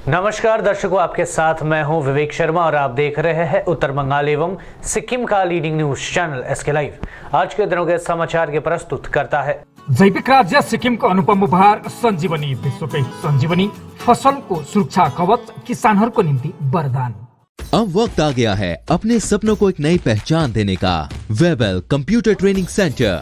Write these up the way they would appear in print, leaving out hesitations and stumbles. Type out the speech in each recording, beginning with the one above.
नमस्कार दर्शकों, आपके साथ मैं हूं विवेक शर्मा और आप देख रहे हैं उत्तर बंगाल एवं सिक्किम का leading news channel SK live. आज के दिनों के समाचार के प्रस्तुत करता है जैविक राज्य सिक्किम को अनुपम उपहार संजीवनी, विश्वकै संजीवनी फसल को सुरक्षा कवच, किसानों को निम्ति वरदान। अब वक्त आ गया है अपने सपनों को एक नई पहचान देने का। Webel computer training centre,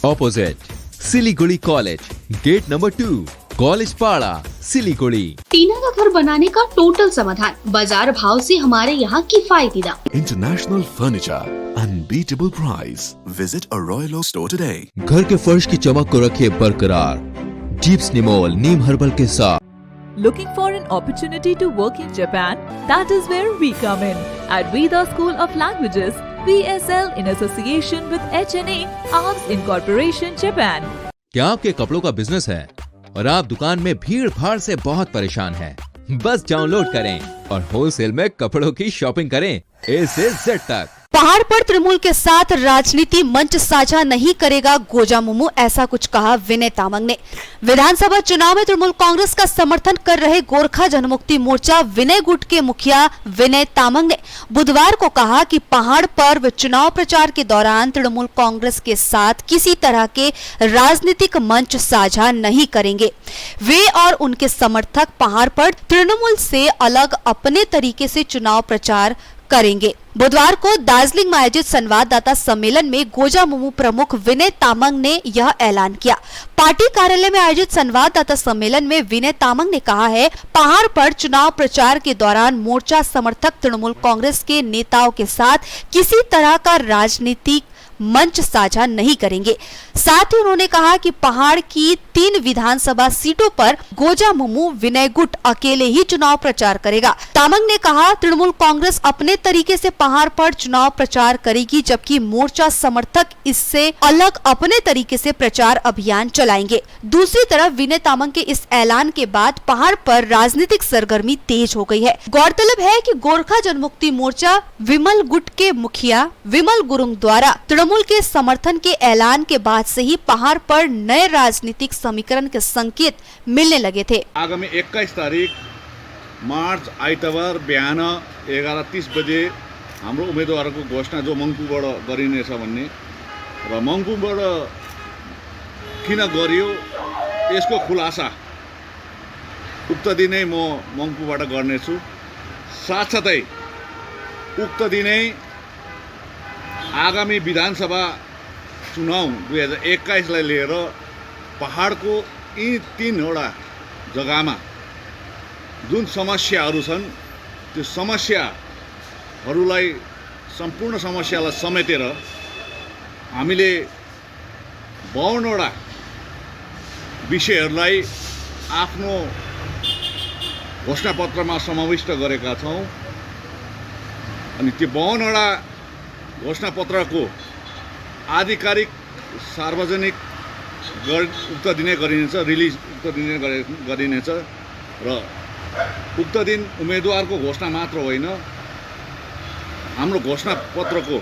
opposite Siliguri college, gate number 2, college Para, Siliguri. टीना का घर बनाने का टोटल समाधान, बाजार भाव से हमारे यहाँ किफायती दाम। International furniture, unbeatable price. Visit a Royal Oak store today. घर के फर्श की चमक को रखिए बरकरार जीप्स निमोल नीम हर्बल के साथ। Looking for an opportunity to work in Japan? That is where we come in. At Vida School of Languages, VSL in association with HNA, Arms Incorporation, Japan. क्या आपके कपड़ों का बिजनेस है और आप दुकान में भीड़ भाड़ से बहुत परेशान हैं? बस डाउनलोड करें और होलसेल में कपड़ों की शॉपिंग करें A से Z तक। पहाड़ पर तृणमूल के साथ राजनीति मंच साझा नहीं करेगा गोजामुमो, ऐसा कुछ कहा विनय तामांग ने। विधानसभा चुनाव में तृणमूल कांग्रेस का समर्थन कर रहे गोरखा जनमुक्ति मोर्चा विनय गुट के मुखिया विनय तामांग ने बुधवार को कहा कि पहाड़ पर वे चुनाव प्रचार के दौरान तृणमूल कांग्रेस के साथ किसी तरह के राजनीतिक मंच साझा नहीं करेंगे। वे और उनके समर्थक पहाड़ पर तृणमूल से अलग अपने तरीके से चुनाव प्रचार करेंगे। बुधवार को दार्जिलिंग में आयोजित संवाददाता सम्मेलन में गोजामुमो प्रमुख विनय तामांग ने यह ऐलान किया। पार्टी कार्यालय में आयोजित संवाददाता सम्मेलन में विनय तामांग ने कहा है, पहाड़ पर चुनाव प्रचार के दौरान मोर्चा समर्थक तृणमूल कांग्रेस के नेताओं के साथ किसी तरह का राजनीतिक मंच साझा नहीं करेंगे। साथ ही उन्होंने कहा कि पहाड़ की 3 विधानसभा सीटों पर गोजामुमो विनय गुट अकेले ही चुनाव प्रचार करेगा। तामांग ने कहा, तृणमूल कांग्रेस अपने तरीके से पहाड़ पर चुनाव प्रचार करेगी, जबकि मोर्चा समर्थक इससे अलग अपने तरीके से प्रचार अभियान चलाएंगे। दूसरी तरफ विनय तामांग के इस ऐलान के बाद पहाड़ पर राजनीतिक सरगर्मी तेज हो गई है। गौरतलब है कि गोरखा जनमुक्ति मोर्चा विमल गुट के मुखिया विमल गुरुंग द्वारा तृणमूल के समर्थन के ऐलान के बाद से ही पहाड़ पर नए राजनीतिक समीकरण के संकेत मिलने लगे थे। आगामी 21 तारिक मार्च आइतबार बिहान 11:30 बजे हाम्रो उम्मेदवारको घोषणा जो मङ्पूबाट गरिनेछ भन्ने र मङ्पूबाट किन गरियो यसको खुलासा उक्त दिनै म मङ्पूबाट गर्नेछु। साथसाथै उक्त दिनै आगामी विधानसभा चुनाव 2021 लाई लिएर पहाड़को यी 3वटा जग्गामा जुन समस्याहरू छन् त्यो समस्याहरूलाई सम्पूर्ण समस्यालाई समेटेर हामीले 52वटा विषयहरूलाई आफ्नो घोषणापत्रमा समाविष्ट गरेका छौँ। अनि त्यो 52वटा घोषणापत्रको आधिकारिक सार्वजनिक उक्त दिनै गरिनेछ, रिलिज उक्त दिनै गरिनेछ र उक्त दिन उम्मेदवारको घोषणा मात्र होइन, हाम्रो घोषणापत्रको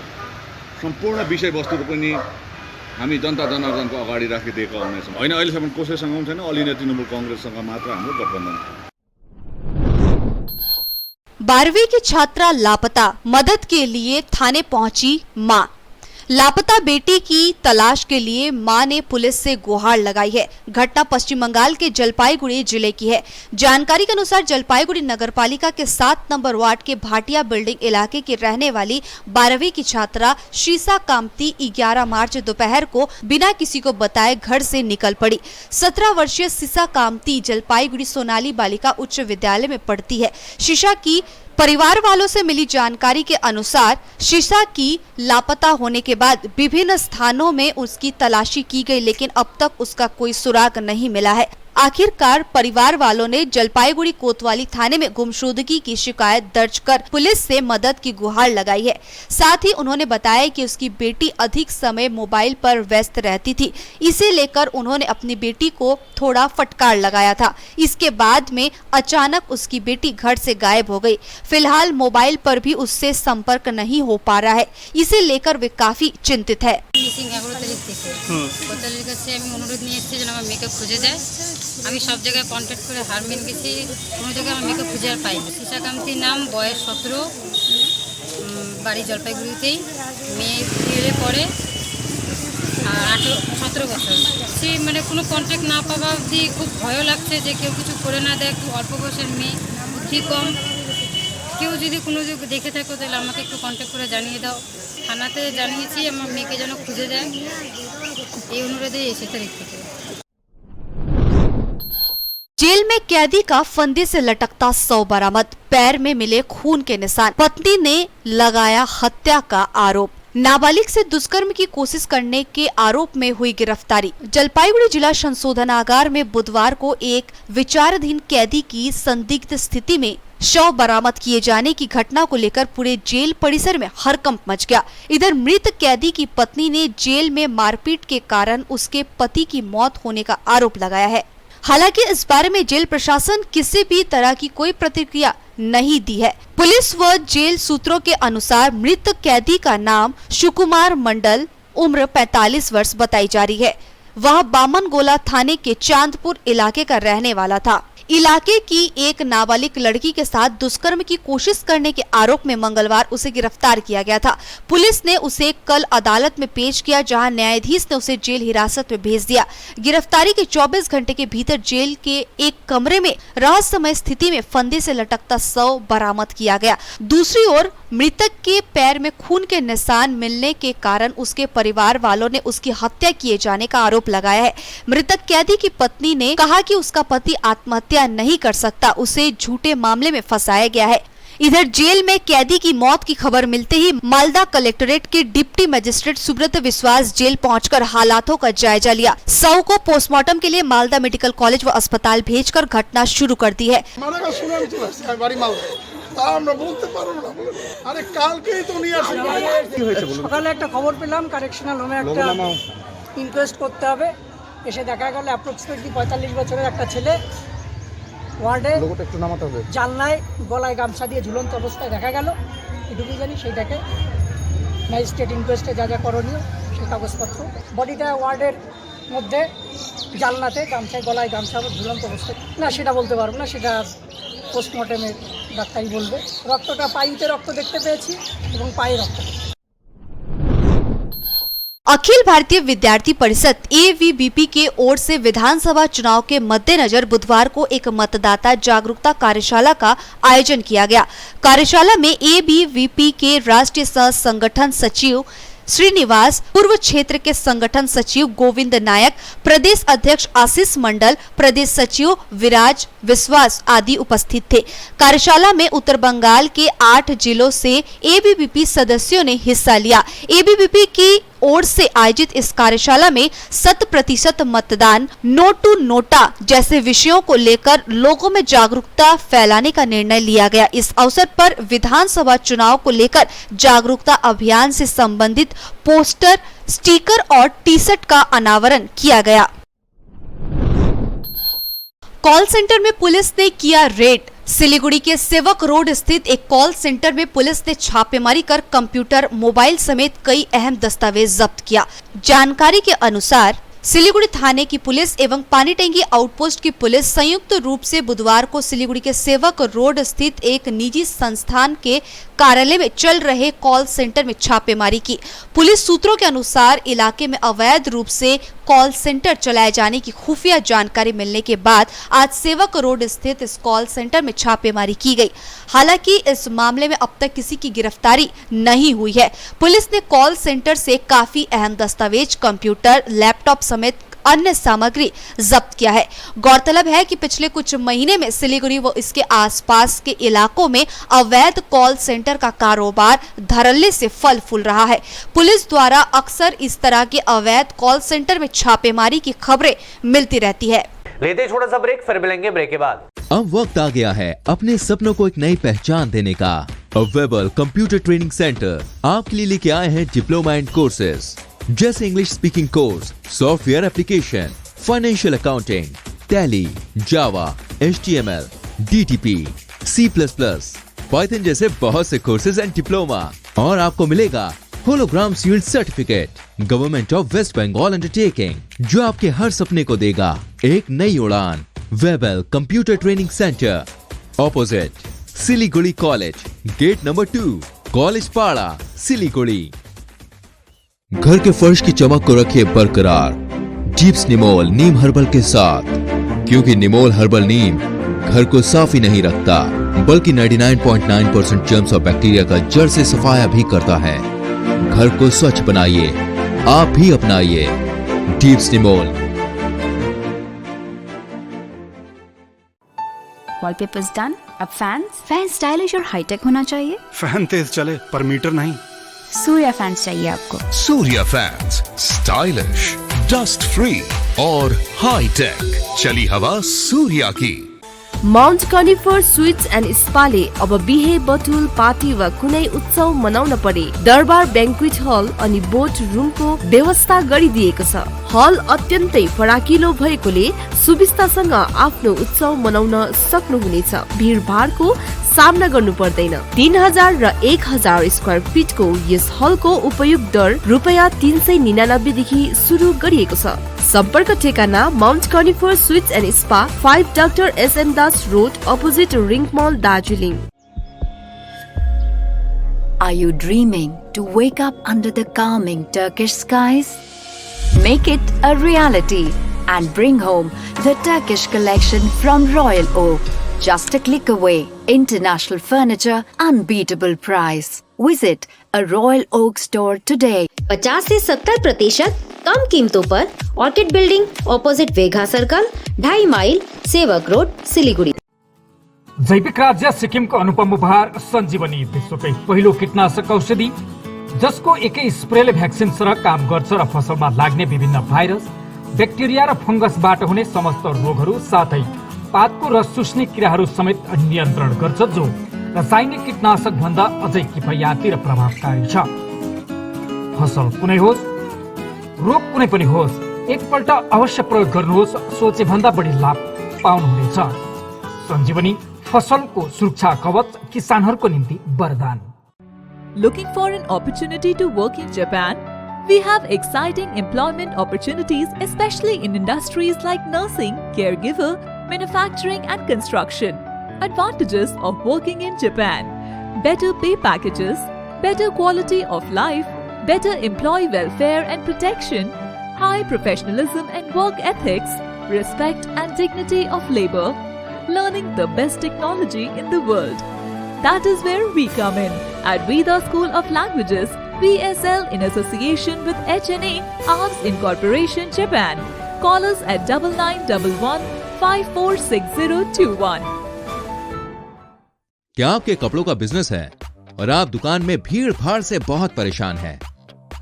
सम्पूर्ण विषयवस्तुहरू पनि हामी जनता जनार्दनको अगाडि राखिदिएका हुनेछौँ। होइन, अहिलेसम्म कसैसँग पनि छैन, अलि नै तृणमूल कांग्रेससँग मात्र हाम्रो गठबन्धन। 12वीं की छात्रा लापता, मदद के लिए थाने पहुंची मां। लापता बेटी की तलाश के लिए मां ने पुलिस से गुहार लगाई है। घटना पश्चिम बंगाल के जलपाईगुड़ी जिले की है। जानकारी के अनुसार जलपाईगुड़ी नगरपालिका के 7 नंबर वार्ड के भाटिया बिल्डिंग इलाके की रहने वाली 12वीं की छात्रा शीशा कामती 11 मार्च दोपहर को बिना किसी को बताए घर से निकल पड़ी। 17 वर्षीय शीशा कामती जलपाईगुड़ी सोनाली बालिका उच्च विद्यालय में पढ़ती है। शीशा की परिवार वालों से मिली जानकारी के अनुसार शीशा की लापता होने के बाद विभिन्न स्थानों में उसकी तलाशी की गई, लेकिन अब तक उसका कोई सुराग नहीं मिला है। आखिरकार परिवार वालों ने जलपाईगुड़ी कोतवाली थाने में गुमशुदगी की शिकायत दर्ज कर पुलिस से मदद की गुहार लगाई है। साथ ही उन्होंने बताया कि उसकी बेटी अधिक समय मोबाइल पर व्यस्त रहती थी, इसे लेकर उन्होंने अपनी बेटी को थोड़ा फटकार लगाया था। इसके बाद में अचानक उसकी बेटी घर से गायब हो गई। फिलहाल मोबाइल पर भी उससे संपर्क नहीं हो पा रहा है, इसे लेकर वे काफी चिंतित है। আমি সব জায়গায় কন্ট্যাক্ট করে হার মেনে গেছি, কোনো জায়গায় আমার মেয়েকে খুঁজে আর পাইনি। সিসাকান্তির নাম, বয়স 17, বাড়ি জলপাইগুড়িতেই, মেয়ে বিয়ে পড়ে আর 17 বছর। সে মানে কোনো কন্ট্যাক্ট না পাওয়া অবধি খুব ভয়ও লাগছে যে কেউ কিছু করে না দেয়। একটু অল্প বয়সের মেয়ে, বুদ্ধি কম, কেউ যদি কোনো দেখে থাকো তাহলে আমাকে একটু কন্ট্যাক্ট করে জানিয়ে দাও। থানাতে জানিয়েছি আমার মেয়েকে যেন খুঁজে দেয়, এই অনুরোধে এসে তারিখ থেকে। जेल में कैदी का फंदे से लटकता 100 बरामद, पैर में मिले खून के निशान, पत्नी ने लगाया हत्या का आरोप। नाबालिग से दुष्कर्म की कोशिश करने के आरोप में हुई गिरफ्तारी। जलपाईगुड़ी जिला संशोधनागार में बुधवार को एक विचाराधीन कैदी की संदिग्ध स्थिति में शव बरामद किए जाने की घटना को लेकर पूरे जेल परिसर में हड़कंप मच गया। इधर मृत कैदी की पत्नी ने जेल में मारपीट के कारण उसके पति की मौत होने का आरोप लगाया है। हालांकि इस बारे में जेल प्रशासन किसी भी तरह की कोई प्रतिक्रिया नहीं दी है। पुलिस व जेल सूत्रों के अनुसार मृत कैदी का नाम सुकुमार मंडल, उम्र 45 वर्ष बताई जा रही है। वह बामनगोला थाने के चांदपुर इलाके का रहने वाला था। इलाके की एक नाबालिग लड़की के साथ दुष्कर्म की कोशिश करने के आरोप में मंगलवार उसे गिरफ्तार किया गया था। पुलिस ने उसे कल अदालत में पेश किया, जहां न्यायाधीश ने उसे जेल हिरासत में भेज दिया। गिरफ्तारी के 24 घंटे के भीतर जेल के एक कमरे में रहस्यमय स्थिति में फंदे से लटकता 100 बरामद किया गया। दूसरी ओर मृतक के पैर में खून के निशान मिलने के कारण उसके परिवार वालों ने उसकी हत्या किए जाने का आरोप लगाया है। मृतक कैदी की पत्नी ने कहा कि उसका पति आत्महत्या नहीं कर सकता, उसे झूठे मामले में फंसाया गया है। इधर जेल में कैदी की मौत की खबर मिलते ही मालदा कलेक्टरेट के डिप्टी मजिस्ट्रेट सुब्रत विश्वास जेल पहुंचकर हालातों का जायजा लिया। शव को पोस्टमार्टम के लिए मालदा मेडिकल कॉलेज व अस्पताल भेजकर घटना शुरू कर दी है। সকালে একটা খবর পেলাম কারেকশনাল হোমে একটা ইনকোয়েস্ট করতে হবে। এসে দেখা গেল অ্যাপ্রক্সিমেটলি 45 বছরের একটা ছেলে ওয়ার্ডে জানলায় গলায় গামছা দিয়ে ঝুলন্ত অবস্থায় দেখা গেল। এটুকুই জানি, সেইটাকে ম্যাজিস্ট্রেট ইনকোয়েস্টে যা যা করণীয় সেই কাগজপত্র, বডিটা ওয়ার্ডের মধ্যে জানলাতে গামছায় গলায় গামছা ঝুলন্ত অবস্থায়, না সেটা বলতে পারবো না, সেটা পোস্টমর্টেমে ডাক্তারই বলবে। রক্তটা পাইতে রক্ত দেখতে পেয়েছি এবং পায়ে রক্ত। अखिल भारतीय विद्यार्थी परिषद AVBP के ओर से विधानसभा चुनाव के मद्देनजर बुधवार को एक मतदाता जागरूकता कार्यशाला का आयोजन किया गया। कार्यशाला में AVBP के राष्ट्रीय सह संगठन सचिव श्रीनिवास, पूर्व क्षेत्र के संगठन सचिव गोविंद नायक, प्रदेश अध्यक्ष आशीष मंडल, प्रदेश सचिव विराज विश्वास आदि उपस्थित थे। कार्यशाला में उत्तर बंगाल के 8 जिलों से AVBP सदस्यों ने हिस्सा लिया। AVBP की ओर से आयोजित इस कार्यशाला में 100% मतदान, नो टू नोटा जैसे विषयों को लेकर लोगों में जागरूकता फैलाने का निर्णय लिया गया। इस अवसर पर विधानसभा चुनाव को लेकर जागरूकता अभियान से संबंधित पोस्टर, स्टिकर और टी-शर्ट का अनावरण किया गया। कॉल सेंटर में पुलिस ने किया रेड। सिलीगुड़ी के सेवक रोड स्थित एक कॉल सेंटर में पुलिस ने छापेमारी कर कंप्यूटर, मोबाइल समेत कई अहम दस्तावेज जब्त किया। जानकारी के अनुसार सिलीगुड़ी थाने की पुलिस एवं पानीटेंगी आउटपोस्ट की पुलिस संयुक्त रूप से बुधवार को सिलीगुड़ी के सेवक रोड स्थित एक निजी संस्थान के कार्यालय में चल रहे कॉल सेंटर में छापेमारी की। पुलिस सूत्रों के अनुसार इलाके में अवैध रूप से कॉल सेंटर चलाए जाने की खुफिया जानकारी मिलने के बाद आज सेवक रोड स्थित इस कॉल सेंटर में छापेमारी की गई। हालांकि इस मामले में अब तक किसी की गिरफ्तारी नहीं हुई है। पुलिस ने कॉल सेंटर से काफी अहम दस्तावेज, कंप्यूटर, लैपटॉप समेत अन्य सामग्री जब्त किया है। गौरतलब है कि पिछले कुछ महीने में सिलीगुड़ी व इसके आसपास के इलाकों में अवैध कॉल सेंटर का कारोबार धड़ल्ले से फल फूल रहा है। पुलिस द्वारा अक्सर इस तरह के अवैध कॉल सेंटर में छापेमारी की खबरें मिलती रहती है। लेते छोटा सा ब्रेक, फिर मिलेंगे ब्रेक के बाद। अब वक्त आ गया है अपने सपनों को एक नई पहचान देने का। वेबल कंप्यूटर ट्रेनिंग सेंटर आपके लिए लेके आए हैं डिप्लोमा एंड कोर्सेज जैसे English speaking course, software application, financial accounting, Tally, Java, HTML, DTP, C++, Python जैसे बहुत से कोर्सेज एंड डिप्लोमा। और आपको मिलेगा hologram sealed certificate government of West Bengal undertaking, जो आपके हर सपने को देगा एक नई उड़ान। Webel computer training centre, opposite Siliguri college, gate number 2, college Para, Siliguri. घर के फर्श की चमक को रखिए बरकरार जीप्स निमोल नीम हर्बल के साथ, क्योंकि निमोल हर्बल नीम घर को साफ ही नहीं रखता बल्कि 99.9% जर्म्स और बैक्टीरिया का जड़ से सफाया भी करता है। घर को स्वच्छ बनाइए, आप भी अपनाइए जीप्स निमोल। Wallpapers done. अब फैन स्टाइलिश और हाईटेक होना चाहिए। फैन तेज चले पर मीटर नहीं। सूर्या फैंस चाहिए आपको। Surya fans, stylish, dust free और हाई टेक, चली हवा सूर्या की। माउन्ट कनिफर स्वीट्स एन्ड स्पाले अब बिहे बटुल पार्टी वा कुनै उत्सव मनाउन परे दरबार ब्याङ्क्वेट हल अनि बोट रुमको व्यवस्था गरिदिएको छ। हल अत्यन्तै फराकिलो भएकोले सुविस्तासँग आफ्नो उत्सव मनाउन सक्नुहुनेछ। भीडभाडको सामना गर्नु पर्दैन। 3000 र 1000 स्क्वायर फिटको यस हलको उपयोग दर रुपैयाँ 399 देखि सुरु गरिएको छ। सम्पर्क ठेगाना Mount Conifer suites and spa, 5 doctor SM Das road, opposite rink mall, Darjeeling. Are you dreaming to wake up under the calming Turkish skies? Make it a reality and bring home the Turkish collection from Royal Oak. Just a click away. International furniture, unbeatable price. Visit a Royal Oak store today. 50 से 70% कम कीमतों पर orchid building, opposite Vega circle, 2.5 mile, Sevoke road, Siliguri. जैविक राज्य सिक्किमको अनुपम उपहार सञ्जीवनी, विश्वकै पहिलो कीटनाशक औषधि जसको एकै स्प्रेले भ्याक्सिन सरह काम गर्छ र फसलमा लाग्ने विभिन्न भाइरस, ब्याक्टेरिया र फंगसबाट हुने समस्त रोगहरू साथै पातको रस चुस्ने किराहरू समेत नियन्त्रण गर्छ, जो रासायनिक कीटनाशक भन्दा अझै किफायती र प्रभावकारी छ। फसल कुनै होस्, रोग कुनै पनि होस्, एकपल्ट अवश्य प्रयोग गर्नुहोस्, सोचे भन्दा बढी लाभ पाउनुहुनेछ। सञ्जीवनी फसलको सुरक्षा कवच, किसानहरूको निम्ति वरदान। Looking for an opportunity to work in Japan? We have exciting employment opportunities, especially in industries like nursing, caregiver, manufacturing and construction. Advantages of working in Japan: better pay packages, better quality of life, better employee welfare and protection, high professionalism and work ethics, respect and dignity of labor, learning the best technology in the world. That is where we come in. At Veda School of Languages, VSL in association with HNA, ARMS Incorporation, Japan. Call us at 9911 546021. क्या आपके कपड़ों का business है और आप दुकान में भीड़ भाड़ से बहुत परेशान हैं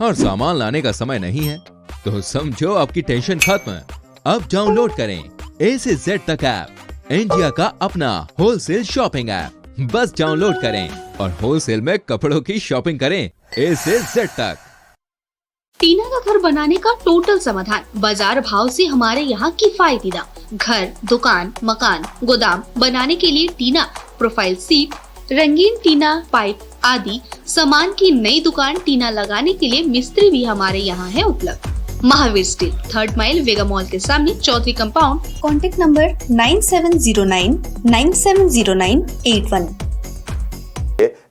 और सामान लाने का समय नहीं है? तो समझो आपकी टेंशन खत्म। अब डाउनलोड करें A से Z तक ऐप, इंडिया का अपना होलसेल शॉपिंग ऐप। बस डाउनलोड करें और होलसेल में कपड़ों की शॉपिंग करें A से Z तक। टीना का घर बनाने का टोटल समाधान, बाजार भाव से हमारे यहाँ किफायती दाम। घर, दुकान, मकान, गोदाम बनाने के लिए टीना, प्रोफाइल सीट, रंगीन टीना, पाइप आदि सामान की नई दुकान टीना लगाने के लिए मिस्त्री भी हमारे यहाँ है उपलब्ध। Mahavir steel, 3rd mile, Vega mall के सामने, Chowdhury compound. Contact number 9709 970981।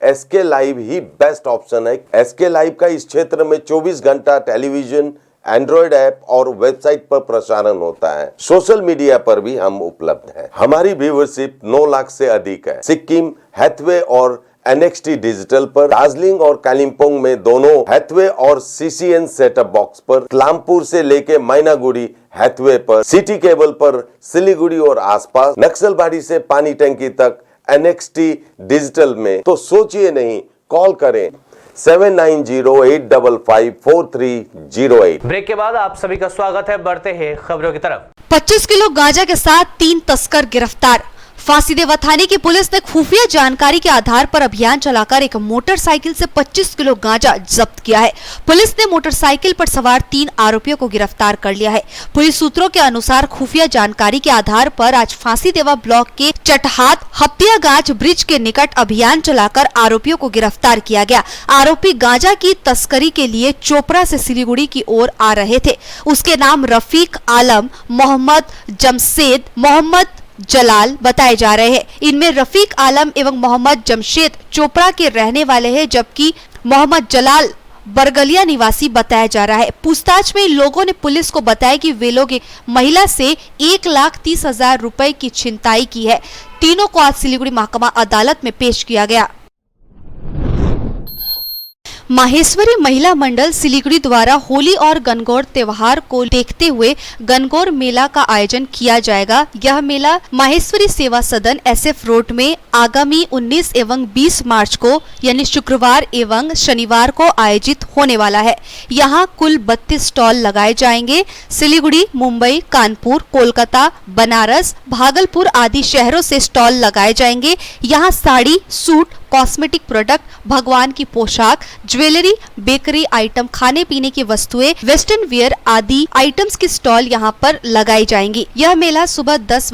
SK live ही बेस्ट ऑप्शन है। एसके लाइव का इस क्षेत्र में 24 घंटा टेलीविजन, एंड्रॉइड ऐप और वेबसाइट पर प्रसारण होता है। सोशल मीडिया पर भी हम उपलब्ध हैं। हमारी व्यूवरशिप 9 लाख से अधिक है। सिक्किम, हैथवे और NXT डिजिटल पर, दार्जिलिंग और कालिम्पोंग में दोनों हैथवे और CCN सेटअप बॉक्स पर, क्लामपुर से लेके मैनागुड़ी हैथवे पर, सिटी केबल पर, सिलीगुड़ी और आसपास, नक्सलबाड़ी से पानी टंकी तक NXT डिजिटल में। तो सोचिए नहीं, कॉल करें 7908554308। ब्रेक के बाद आप सभी का स्वागत है। बढ़ते हैं खबरों की तरफ। 25 किलो गांजा के साथ 3 तस्कर गिरफ्तार। फांसीदेवा थाने की पुलिस ने खुफिया जानकारी के आधार पर अभियान चलाकर एक मोटरसाइकिल से 25 किलो गांजा जब्त किया है। पुलिस ने मोटरसाइकिल पर सवार 3 आरोपियों को गिरफ्तार कर लिया है। पुलिस सूत्रों के अनुसार खुफिया जानकारी के आधार पर आज फांसीदेवा ब्लॉक के चटहात हप्तिया गांच ब्रिज के निकट अभियान चलाकर आरोपियों को गिरफ्तार किया गया। आरोपी गांजा की तस्करी के लिए चोपड़ा से सिलीगुड़ी की ओर आ रहे थे। उसके नाम रफीक आलम, मोहम्मद जमशेद, मोहम्मद जलाल बताए जा रहे हैं। इनमें रफीक आलम एवं मोहम्मद जमशेद चोपड़ा के रहने वाले हैं, जबकि मोहम्मद जलाल बरगलिया निवासी बताया जा रहा है। पूछताछ में इन लोगों ने पुलिस को बताया कि वे लोग एक महिला से 1,30,000 रुपए की छिनताई की है। तीनों को आज सिलीगुड़ी महकमा अदालत में पेश किया गया। माहेश्वरी महिला मंडल सिलीगुड़ी द्वारा होली और गणगौर त्योहार को देखते हुए गणगौर मेला का आयोजन किया जाएगा। यह मेला माहेश्वरी सेवा सदन SF रोड में आगामी 19 एवं 20 मार्च को यानी शुक्रवार एवं शनिवार को आयोजित होने वाला है। यहाँ कुल 32 स्टॉल लगाए जाएंगे। सिलीगुड़ी, मुंबई, कानपुर, कोलकाता, बनारस, भागलपुर आदि शहरों से स्टॉल लगाए जाएंगे। यहाँ साड़ी, सूट, कॉस्मेटिक प्रोडक्ट, भगवान की पोशाक, ज्वेलरी, बेकरी आइटम, खाने पीने की वस्तुएं, वेस्टर्न वियर आदि आइटम्स की स्टॉल यहां पर लगाई जाएंगी। यह मेला सुबह 10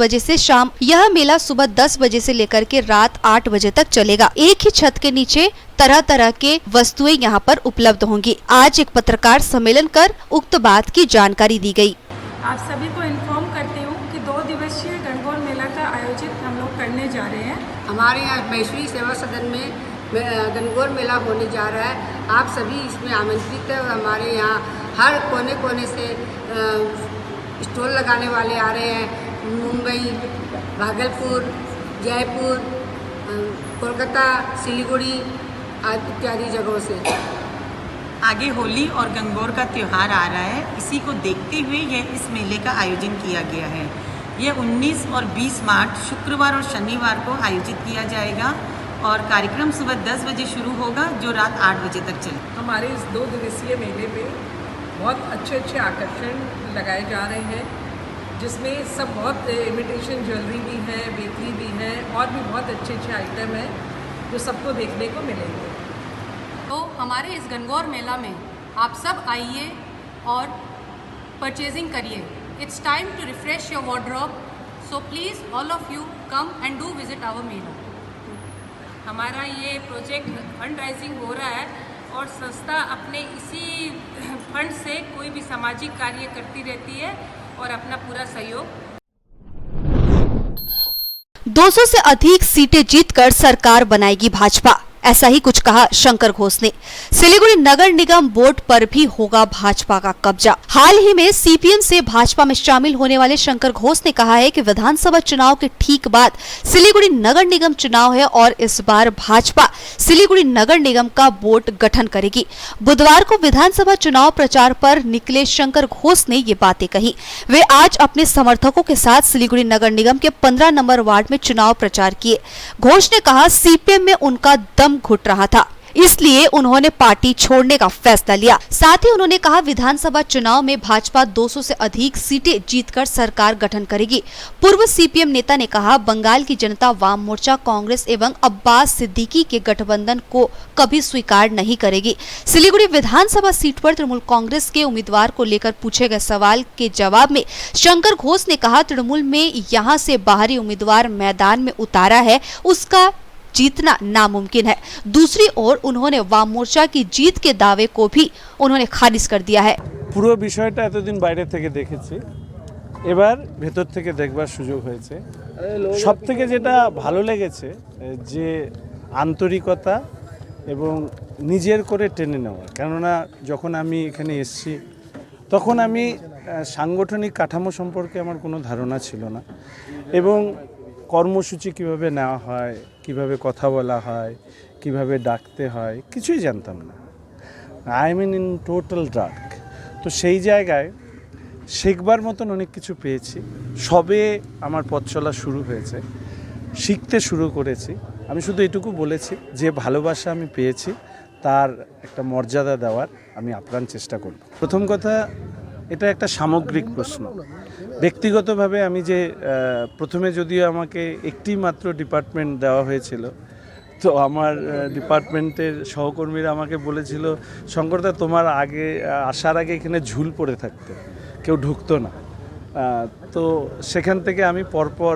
बजे से लेकर के रात 8 बजे तक चलेगा। एक ही छत के नीचे तरह तरह के वस्तुएं यहां पर उपलब्ध होंगी। आज एक पत्रकार सम्मेलन कर उक्त बात की जानकारी दी गई। आप सभी को इन्फॉर्म करती हूँ कि 2 दिवसीय गणगौर मेला का आयोजित हम लोग करने जा रहे हैं। हमारे यहाँ माहेश्वरी सेवा सदन में गणगौर मेला होने जा रहा है। आप सभी इसमें आमंत्रित है और हमारे यहाँ हर कोने कोने से स्टॉल लगाने वाले आ रहे हैं। मुंबई, भागलपुर, जयपुर, कोलकाता, सिलीगुड़ी इत्यादि जगहों से। आगे होली और गणगौर का त्यौहार आ रहा है, इसी को देखते हुए इस मेले का आयोजन किया गया है। यह 19 और 20 मार्च शुक्रवार और शनिवार को आयोजित किया जाएगा और कार्यक्रम सुबह 10 बजे शुरू होगा जो रात 8 बजे तक चलेगा। हमारे इस 2 दिवसीय मेले में बहुत अच्छे आकर्षण लगाए जा रहे हैं, जिसमें सब बहुत इमिटेशन ज्वेलरी भी है, बेकरी भी है और भी बहुत अच्छे आइटम हैं जो सबको देखने को मिलेंगे। तो हमारे इस गणगौर मेला में आप सब आइए और परचेजिंग करिए। It's time to refresh your wardrobe, so please all of you come and do visit our मेला। हमारा ये प्रोजेक्ट फंड राइजिंग हो रहा है और संस्था अपने इसी फंड से कोई भी सामाजिक कार्य करती रहती है और अपना पूरा सहयोग। 200 से अधिक सीटें जीतकर सरकार बनाएगी भाजपा, ऐसा ही कुछ कहा शंकर घोष ने। सिलीगुड़ी नगर निगम बोर्ड पर भी होगा भाजपा का कब्जा। हाल ही में CPM से भाजपा में शामिल होने वाले शंकर घोष ने कहा है कि विधानसभा चुनाव के ठीक बाद सिलीगुड़ी नगर निगम चुनाव है और इस बार भाजपा सिलीगुड़ी नगर निगम का बोर्ड गठन करेगी। बुधवार को विधानसभा चुनाव प्रचार पर निकले शंकर घोष ने ये बातें कही। वे आज अपने समर्थकों के साथ सिलीगुड़ी नगर निगम के 15 नंबर वार्ड में चुनाव प्रचार किए। घोष ने कहा CPM में उनका दम घुट रहा था, इसलिए उन्होंने पार्टी छोड़ने का फैसला लिया। साथ ही उन्होंने कहा विधानसभा चुनाव में भाजपा 200 से अधिक सीटें जीतकर सरकार गठन करेगी। पूर्व CPM नेता ने कहा बंगाल की जनता वाम मोर्चा, कांग्रेस एवं अब्बास सिद्दीकी के गठबंधन को कभी स्वीकार नहीं करेगी। सिलीगुड़ी विधानसभा सीट पर तृणमूल कांग्रेस के उम्मीदवार को लेकर पूछे गए सवाल के जवाब में शंकर घोष ने कहा तृणमूल में यहाँ से बाहरी उम्मीदवार मैदान में उतारा है, उसका जीतना नामुमकिन है। दूसरी ओर उन्होंने वाम मोर्चा की जीत के दावे को भी उन्होंने खारिज कर दिया है। পুরো বিষয়টা এতদিন বাইরে থেকে দেখেছি, এবার ভেতর থেকে দেখবার সুযোগ হয়েছে। সবথেকে যেটা ভালো লেগেছে যে আন্তরিকতা এবং নিজের করে টেনে নেওয়া। কেননা যখন আমি এখানে এসেছি তখন আমি সাংগঠনিক কাঠামো সম্পর্কে আমার কোনো ধারণা ছিল না এবং কর্মসূচি কিভাবে নেওয়া হয়, কিভাবে কথা বলা হয়, কিভাবে ডাকতে হয় কিছুই জানতাম না। I mean in total dark. তো সেই জায়গায় শেখবার মতন অনেক কিছু পেয়েছি। সবে আমার পথ চলা শুরু হয়েছে, শিখতে শুরু করেছি। আমি শুধু এটুকু বলেছি যে ভালোবাসা আমি পেয়েছি তার একটা মর্যাদা দেওয়ার আমি আপ্রাণ চেষ্টা করব। প্রথম কথা, এটা একটা সামগ্রিক প্রশ্ন ব্যক্তিগতভাবে আমি যে প্রথমে যদিও আমাকে একটি মাত্র ডিপার্টমেন্ট দেওয়া হয়েছিল, তো আমার ডিপার্টমেন্টের সহকর্মীরা আমাকে বলেছিল, শঙ্করদা তোমার আগে আসার আগে এখানে ঝুল পড়ে থাকতো, কেউ ঢুকতো না। তো সেখান থেকে আমি পরপর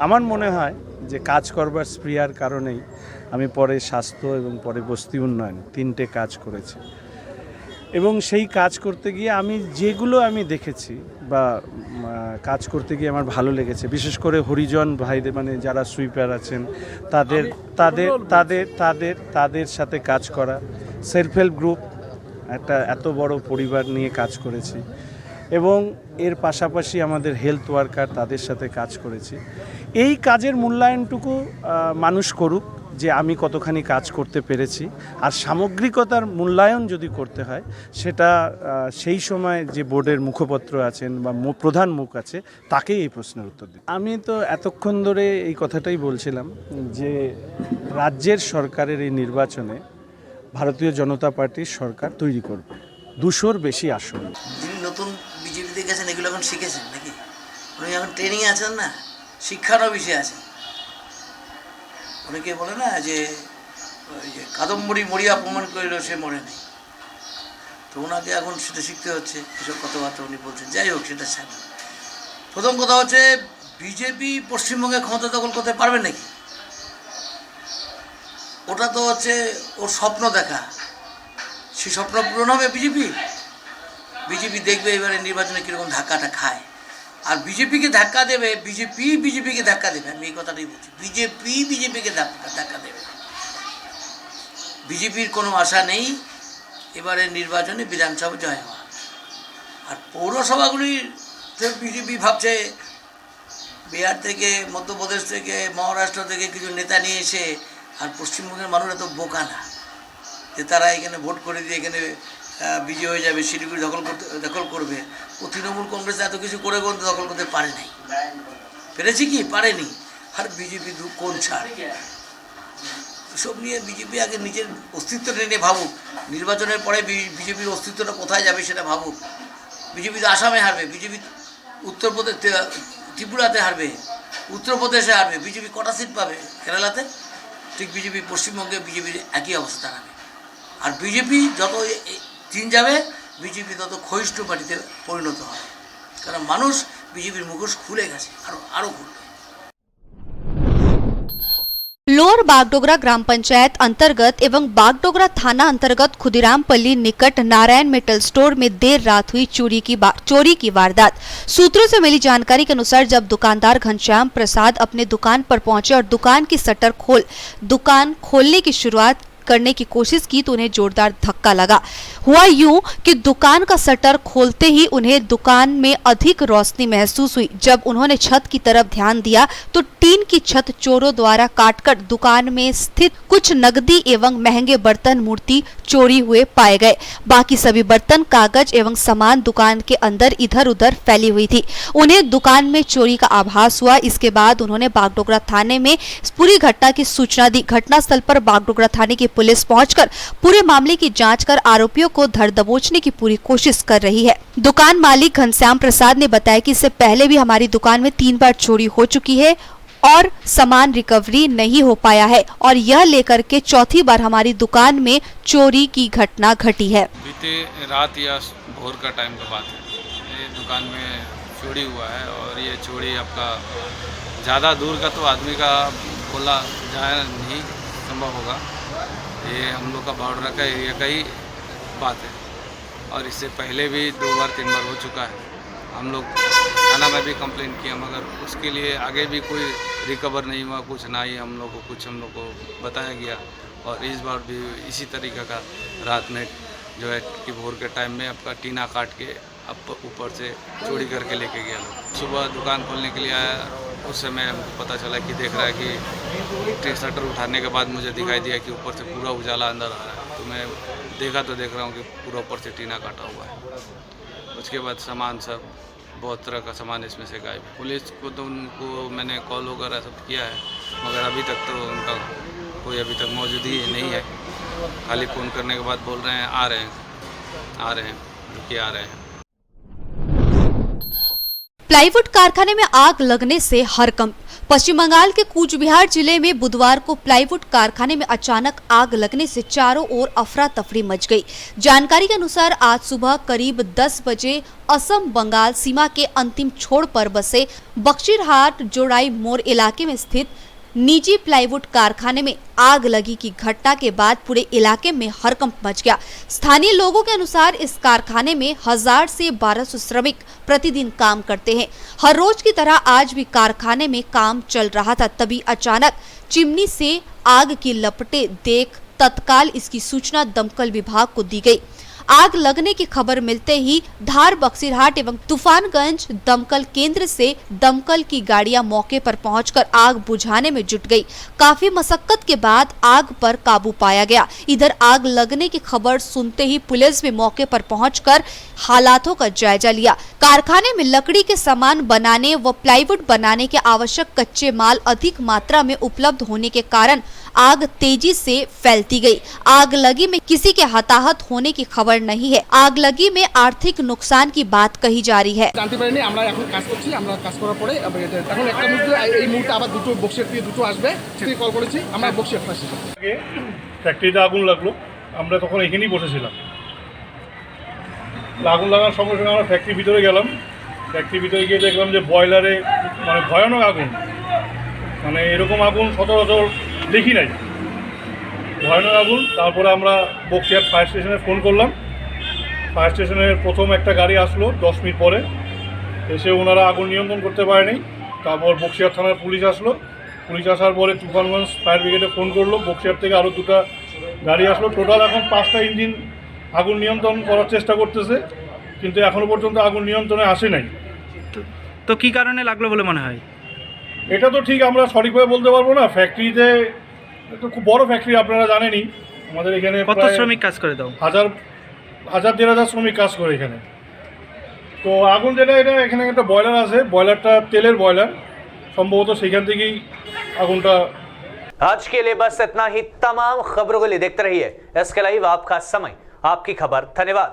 আমার মনে হয় যে কাজ করবার স্প্রিয়ার কারণেই আমি পরে স্বাস্থ্য এবং পরে বস্তি উন্নয়ন 3টে কাজ করেছি। এবং সেই কাজ করতে গিয়ে যেগুলো আমি দেখেছি বা কাজ করতে গিয়ে আমার ভালো লেগেছে, বিশেষ করে হরিজন ভাইদের মানে যারা সুইপার আছেন তাদের সাথে কাজ করা, সেলফ হেল্প গ্রুপ একটা এত বড় পরিবার নিয়ে কাজ করেছি, এবং এর পাশাপাশি আমাদের হেলথ ওয়ার্কার তাদের সাথে কাজ করেছি। এই কাজের মূল্যায়নটুকু মানুষ করুক যে আমি কতখানি কাজ করতে পেরেছি, আর সামগ্রিকতার মূল্যায়ন যদি করতে হয় সেটা সেই সময় যে বোর্ডের মুখপত্র আছেন বা প্রধান মুখ আছে তাকেই এই প্রশ্নের উত্তর দিই। আমি তো এতক্ষণ ধরে এই কথাটাই বলছিলাম যে রাজ্যের সরকারের এই নির্বাচনে ভারতীয় জনতা পার্টির সরকার তৈরি করবে 200-র বেশি আসন। যিনি নতুন বিজেপিতে গেছেন এগুলো এখন শিখেছেন নাকি? উনি এখন ট্রেনিংয়ে আছেন না, শিক্ষারও বিষয়ে আছেন। অনেকে বলে না যে কাদম্বরী মরিয়া অপমান করিল সে মরে নেই, তো ওনাকে এখন সেটা শিখতে হচ্ছে। এসব কথাবার্তা উনি বলছেন, যাই হোক সেটা ছাড়া প্রথম কথা হচ্ছে বিজেপি পশ্চিমবঙ্গে ক্ষমতা দখল করতে পারবে নাকি? ওটা তো হচ্ছে ওর স্বপ্ন দেখা, সেই স্বপ্ন পূরণ হবে বিজেপি দেখবে এবারে নির্বাচনে কীরকম ধাক্কাটা খায়। আর বিজেপিকে ধাক্কা দেবে, বিজেপিকে ধাক্কা দেবে, আমি এই কথাটাই বলছি, বিজেপিকে ধাক্কা দেবে। বিজেপির কোনো আশা নেই এবারে নির্বাচনে বিধানসভা জয় হওয়া। আর পৌরসভাগুলির বিজেপি ভাবছে বিহার থেকে, মধ্যপ্রদেশ থেকে, মহারাষ্ট্র থেকে কিছু নেতা নিয়ে এসে, আর পশ্চিমবঙ্গের মানুষ এত বোকা না যে তারা এখানে ভোট করে দিয়ে এখানে বিজয় হয়ে যাবে, শিলিগুড়ি দখল করবে। ও তৃণমূল কংগ্রেস এত কিছু করে দখল করতে পারে নাই, পেরেছে কি? পারেনি। আর বিজেপি কোন ছাড়, এসব নিয়ে বিজেপি আগে নিজের অস্তিত্বটা নিয়ে ভাবুক। নির্বাচনের পরে বিজেপির অস্তিত্বটা কোথায় যাবে সেটা ভাবুক। বিজেপি তো আসামে হারবে, বিজেপি উত্তরপ্রদেশ, ত্রিপুরাতে হারবে, উত্তরপ্রদেশে হারবে, বিজেপি কটা সিট পাবে কেরালাতে? ঠিক বিজেপি পশ্চিমবঙ্গে বিজেপির একই অবস্থা দাঁড়াবে। আর বিজেপি যত দিন যাবে বিজেপি তত ক্ষয়িষ্ণু পার্টিতে পরিণত হয়, কারণ মানুষ বিজেপির মুখোশ খুলে গেছে, আরো খুলবে। लोअर बागडोगरा ग्राम पंचायत अंतर्गत एवं बागडोगरा थाना अंतर्गत खुदीरामपल्ली निकट नारायण मेटल स्टोर में देर रात हुई चोरी की वारदात। सूत्रों से मिली जानकारी के अनुसार जब दुकानदार घनश्याम प्रसाद अपने दुकान पर पहुंचे और दुकान की शटर दुकान खोलने की शुरुआत करने की कोशिश की तो उन्हें जोरदार धक्का लगा। हुआ यूं कि दुकान का शटर खोलते ही उन्हें दुकान में अधिक रोशनी महसूस हुई। जब उन्होंने छत की तरफ ध्यान दिया तो टीन की छत चोरों द्वारा काटकर दुकान में स्थित कुछ नकदी एवं महंगे बर्तन मूर्ति चोरी हुए पाए गए। बाकी सभी बर्तन, कागज एवं सामान दुकान के अंदर इधर उधर फैली हुई थी। उन्हें दुकान में चोरी का आभास हुआ। इसके बाद उन्होंने बागडोगरा थाने में पूरी घटना की सूचना दी। घटनास्थल पर बागडोगरा थाने की पुलिस पहुंचकर पूरे मामले की जांच कर आरोपियों को धर दबोचने की पूरी कोशिश कर रही है। दुकान मालिक घनश्याम प्रसाद ने बताया कि इससे पहले भी हमारी दुकान में 3 बार चोरी हो चुकी है और सामान रिकवरी नहीं हो पाया है, और यह लेकर के चौथी बार हमारी दुकान में चोरी की घटना घटी है। बीते रात या भोर का टाइम का बात है, ये दुकान में चोरी हुआ है। और ये चोरी आपका ज़्यादा दूर का तो आदमी का बोला जाए नहीं संभव होगा, ये हम लोग का बॉर्डर का एरिया का ही बात है। और इससे पहले भी 2 बार 3 बार हो चुका है। हम लोग थाना में भी कंप्लेंट किया, मगर उसके लिए आगे भी कोई रिकवर नहीं हुआ, कुछ ना ही हम लोग को बताया गया। और इस बार भी इसी तरीके का रात में जो है कि भोर के टाइम में आपका टीना काट के ऊपर से चोरी करके लेके गया लोग। सुबह दुकान खोलने के लिए आया, उस समय हमको पता चला कि देख रहा है कि शटर उठाने के बाद मुझे दिखाई दिया कि ऊपर से पूरा उजाला अंदर आ रहा है। तो मैं देख रहा हूँ कि पूरा ऊपर से टीना काटा हुआ है। उसके बाद सामान सब बहुत तरह का सामान इसमें से गायब है। पुलिस को तो उनको मैंने कॉल वगैरह सब किया है, मगर अभी तक तो उनका कोई अभी तक मौजूदगी नहीं है। खाली फ़ोन करने के बाद बोल रहे हैं आ रहे हैं, रुकिए आ रहे हैं। प्लाईवुड कारखाने में आग लगने से हड़कंप। पश्चिम बंगाल के कूचबिहार जिले में बुधवार को प्लाईवुड कारखाने में अचानक आग लगने से चारों ओर अफरा तफरी मच गई। जानकारी के अनुसार आज सुबह करीब 10 बजे असम बंगाल सीमा के अंतिम छोर पर बसे बख्शीरहाट जोड़ाई मोड़ इलाके में स्थित निजी प्लाईवुड कारखाने में आग लगी की घटना के बाद पूरे इलाके में हड़कंप मच गया। स्थानीय लोगों के अनुसार इस कारखाने में 1000 से 1200 श्रमिक प्रतिदिन काम करते हैं। हर रोज की तरह आज भी कारखाने में काम चल रहा था, तभी अचानक चिमनी से आग की लपटें देख तत्काल इसकी सूचना दमकल विभाग को दी गई। आग लगने की खबर मिलते ही धार, बख्शीरहाट एवं तूफानगंज दमकल केंद्र से दमकल की गाड़ियां मौके पर पहुंचकर आग बुझाने में जुट गई। काफी मशक्कत के बाद आग पर काबू पाया गया। इधर आग लगने की खबर सुनते ही पुलिस भी मौके पर पहुंचकर हालातों का जायजा लिया। कारखाने में लकड़ी के सामान बनाने व प्लाईवुड बनाने के आवश्यक कच्चे माल अधिक मात्रा में उपलब्ध होने के कारण आग तेजी से फैलती गई। आग लगी में किसी के हताहत होने की खबर नहीं है। आग लगी में आर्थिक नुकसान की बात कही जा रही है। जानते পারিনি আমরা এখন কাজ করছি, আমরা কাজ করার পরে এখন একটা মুহূর্তে এই মুহূর্তে আবার দুটো বক্সের থেকে দুটো আসবে, সেটাই কল করেছি আমরা বক্সের পাশে। আগে ফ্যাক্টরিতে আগুন লাগলো, আমরা তখন এখানেই বসেছিলাম। আগুন লাগার সঙ্গে সঙ্গে আমরা ফ্যাক্টরির ভিতরে গেলাম। ফ্যাক্টরির ভিতরে গিয়ে দেখলাম যে বয়লারে মানে ভয়ানক আগুন, মানে এরকম আগুন সচরাচর দেখি নাই, ভয়ানক আগুন। তারপরে আমরা বক্সিয়ার ফায়ার স্টেশনে ফোন করলাম। ফায়ার স্টেশনের প্রথম একটা গাড়ি আসলো 10 মিনিট পরে, এসে ওনারা আগুন নিয়ন্ত্রণ করতে পারেনি। তারপর বক্সিয়ার থানার পুলিশ আসলো। পুলিশ আসার পরে তুফানগঞ্জ ফায়ার ব্রিগেডে ফোন করলো, বক্সিয়ার থেকে আরও 2টা গাড়ি আসলো। টোটাল এখন 5টা ইঞ্জিন আগুন নিয়ন্ত্রণ করার চেষ্টা করতেছে, কিন্তু এখনো পর্যন্ত আগুন নিয়ন্ত্রণে আসে নাই। তো কি কারণে লাগলো বলে মনে হয়? এটা তো ঠিক আমরা সঠিকভাবে বলতে পারবো না। ফ্যাক্টরিতে তো খুব বড় ফ্যাক্টরি, আপনারা জানেনই আমাদের এখানে কত শ্রমিক কাজ করে? দাও 1000-1500 শ্রমিক কাজ করে এখানে। তো আগুন যেটা, এটা এখানে একটা বয়লার আছে, বয়লারটা তেলের বয়লার, সম্ভবত সেখান থেকেই আগুনটা। आज के लिए बस इतना ही। तमाम खबरों के लिए देखते रहिए SK लाइव, आपका समय आपकी खबर। धन्यवाद।